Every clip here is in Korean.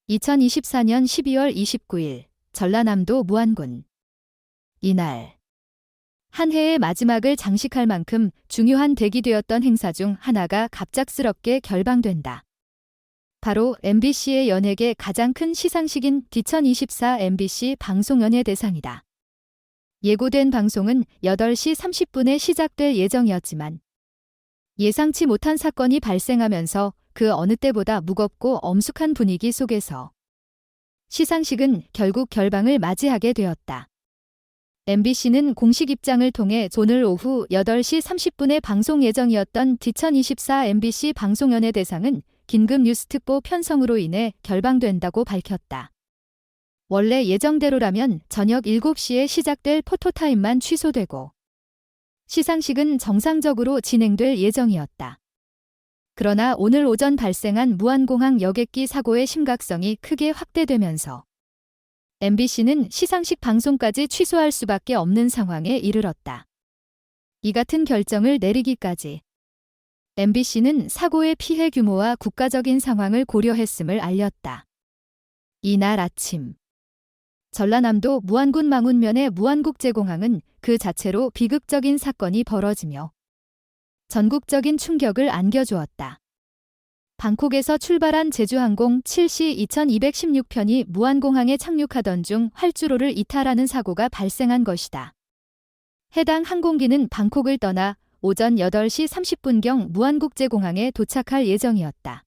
2024년 12월 29일 전라남도 무안군. 이날 한 해의 마지막을 장식할 만큼 중요한 대기되었던 행사 중 하나가 갑작스럽게 결방된다. 바로 MBC의 연예계 가장 큰 시상식인 2024 MBC 방송연예대상이다. 예고된 방송은 8시 30분에 시작될 예정이었지만 예상치 못한 사건이 발생하면서 그 어느 때보다 무겁고 엄숙한 분위기 속에서 시상식은 결국 결방을 맞이하게 되었다. MBC는 공식 입장을 통해 오늘 오후 8시 30분에 방송 예정이었던 2024 MBC 방송연예대상은 긴급 뉴스 특보 편성으로 인해 결방된다고 밝혔다. 원래 예정대로라면 저녁 7시에 시작될 포토타임만 취소되고 시상식은 정상적으로 진행될 예정이었다. 그러나 오늘 오전 발생한 무안공항 여객기 사고의 심각성이 크게 확대되면서 MBC는 시상식 방송까지 취소할 수밖에 없는 상황에 이르렀다. 이 같은 결정을 내리기까지 MBC는 사고의 피해 규모와 국가적인 상황을 고려했음을 알렸다. 이날 아침 전라남도 무안군 망운면의 무안국제공항은 그 자체로 비극적인 사건이 벌어지며 전국적인 충격을 안겨주었다. 방콕에서 출발한 제주항공 7시 2216편이 무안공항에 착륙하던 중 활주로를 이탈하는 사고가 발생한 것이다. 해당 항공기는 방콕을 떠나 오전 8시 30분경 무안국제공항에 도착할 예정이었다.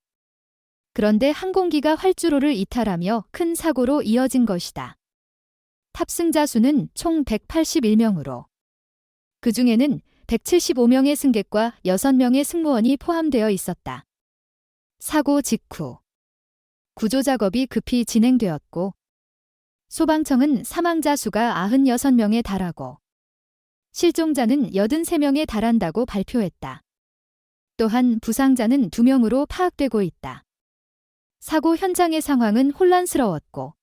그런데 항공기가 활주로를 이탈하며 큰 사고로 이어진 것이다. 탑승자 수는 총 181명으로 그 중에는 175명의 승객과 6명의 승무원이 포함되어 있었다. 사고 직후 구조 작업이 급히 진행되었고 소방청은 사망자 수가 96명에 달하고 실종자는 83명에 달한다고 발표했다. 또한 부상자는 2명으로 파악되고 있다. 사고 현장의 상황은 혼란스러웠고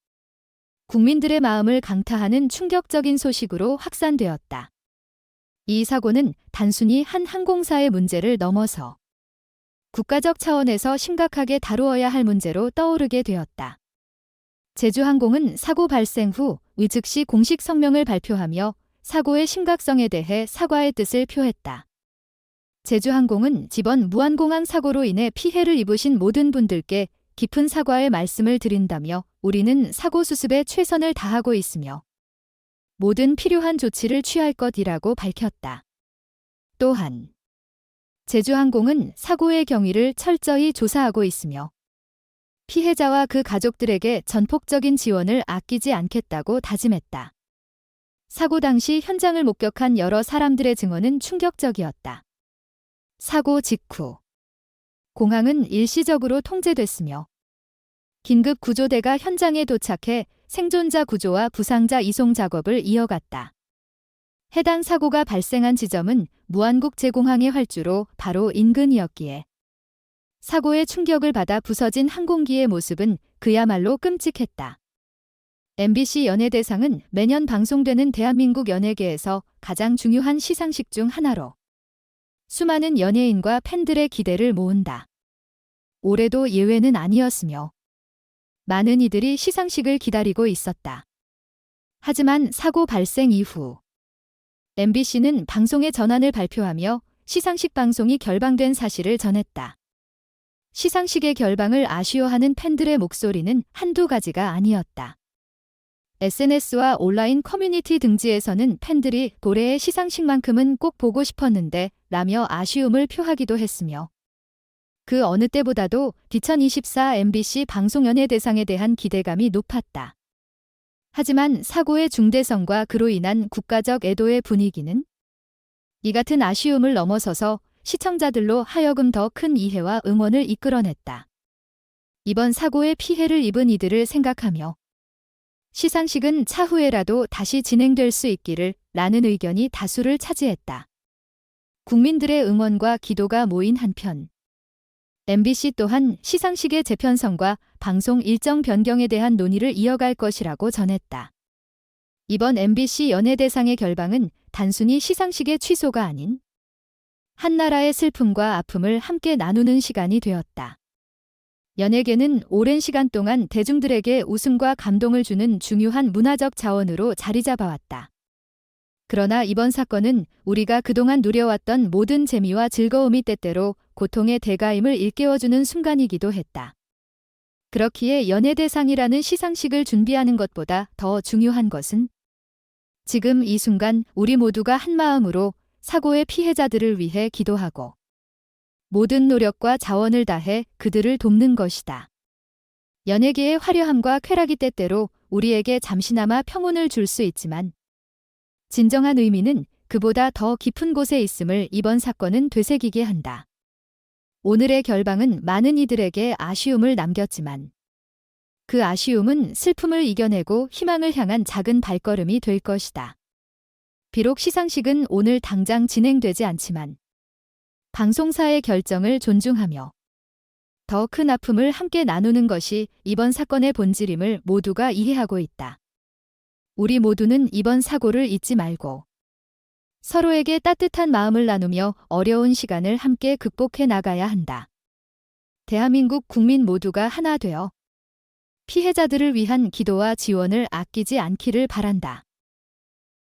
국민들의 마음을 강타하는 충격적인 소식으로 확산되었다. 이 사고는 단순히 한 항공사의 문제를 넘어서 국가적 차원에서 심각하게 다루어야 할 문제로 떠오르게 되었다. 제주항공은 사고 발생 후 즉시 공식 성명을 발표하며 사고의 심각성에 대해 사과의 뜻을 표했다. 제주항공은 이번 무안공항 사고로 인해 피해를 입으신 모든 분들께 깊은 사과의 말씀을 드린다며 우리는 사고 수습에 최선을 다하고 있으며 모든 필요한 조치를 취할 것이라고 밝혔다. 또한 제주항공은 사고의 경위를 철저히 조사하고 있으며 피해자와 그 가족들에게 전폭적인 지원을 아끼지 않겠다고 다짐했다. 사고 당시 현장을 목격한 여러 사람들의 증언은 충격적이었다. 사고 직후 공항은 일시적으로 통제됐으며 긴급 구조대가 현장에 도착해 생존자 구조와 부상자 이송 작업을 이어갔다. 해당 사고가 발생한 지점은 무안국제공항의 활주로 바로 인근이었기에 사고의 충격을 받아 부서진 항공기의 모습은 그야말로 끔찍했다. MBC 연예대상은 매년 방송되는 대한민국 연예계에서 가장 중요한 시상식 중 하나로 수많은 연예인과 팬들의 기대를 모은다. 올해도 예외는 아니었으며 많은 이들이 시상식을 기다리고 있었다. 하지만 사고 발생 이후 MBC는 방송의 전환을 발표하며 시상식 방송이 결방된 사실을 전했다. 시상식의 결방을 아쉬워하는 팬들의 목소리는 한두 가지가 아니었다. SNS와 온라인 커뮤니티 등지에서는 팬들이 올해의 시상식만큼은 꼭 보고 싶었는데 라며 아쉬움을 표하기도 했으며 그 어느 때보다도 2024 MBC 방송연예대상에 대한 기대감이 높았다. 하지만 사고의 중대성과 그로 인한 국가적 애도의 분위기는 이 같은 아쉬움을 넘어서서 시청자들로 하여금 더 큰 이해와 응원을 이끌어냈다. 이번 사고의 피해를 입은 이들을 생각하며 시상식은 차후에라도 다시 진행될 수 있기를 라는 의견이 다수를 차지했다. 국민들의 응원과 기도가 모인 한편 MBC 또한 시상식의 재편성과 방송 일정 변경에 대한 논의를 이어갈 것이라고 전했다. 이번 MBC 연예대상의 결방은 단순히 시상식의 취소가 아닌 한 나라의 슬픔과 아픔을 함께 나누는 시간이 되었다. 연예계는 오랜 시간 동안 대중들에게 웃음과 감동을 주는 중요한 문화적 자원으로 자리 잡아왔다. 그러나 이번 사건은 우리가 그동안 누려왔던 모든 재미와 즐거움이 때때로 고통의 대가임을 일깨워주는 순간이기도 했다. 그렇기에 연예대상이라는 시상식을 준비하는 것보다 더 중요한 것은 지금 이 순간 우리 모두가 한마음으로 사고의 피해자들을 위해 기도하고 모든 노력과 자원을 다해 그들을 돕는 것이다. 연예계의 화려함과 쾌락이 때때로 우리에게 잠시나마 평온을 줄 수 있지만 진정한 의미는 그보다 더 깊은 곳에 있음을 이번 사건은 되새기게 한다. 오늘의 결방은 많은 이들에게 아쉬움을 남겼지만 그 아쉬움은 슬픔을 이겨내고 희망을 향한 작은 발걸음이 될 것이다. 비록 시상식은 오늘 당장 진행되지 않지만 방송사의 결정을 존중하며 더 큰 아픔을 함께 나누는 것이 이번 사건의 본질임을 모두가 이해하고 있다. 우리 모두는 이번 사고를 잊지 말고 서로에게 따뜻한 마음을 나누며 어려운 시간을 함께 극복해 나가야 한다. 대한민국 국민 모두가 하나 되어 피해자들을 위한 기도와 지원을 아끼지 않기를 바란다.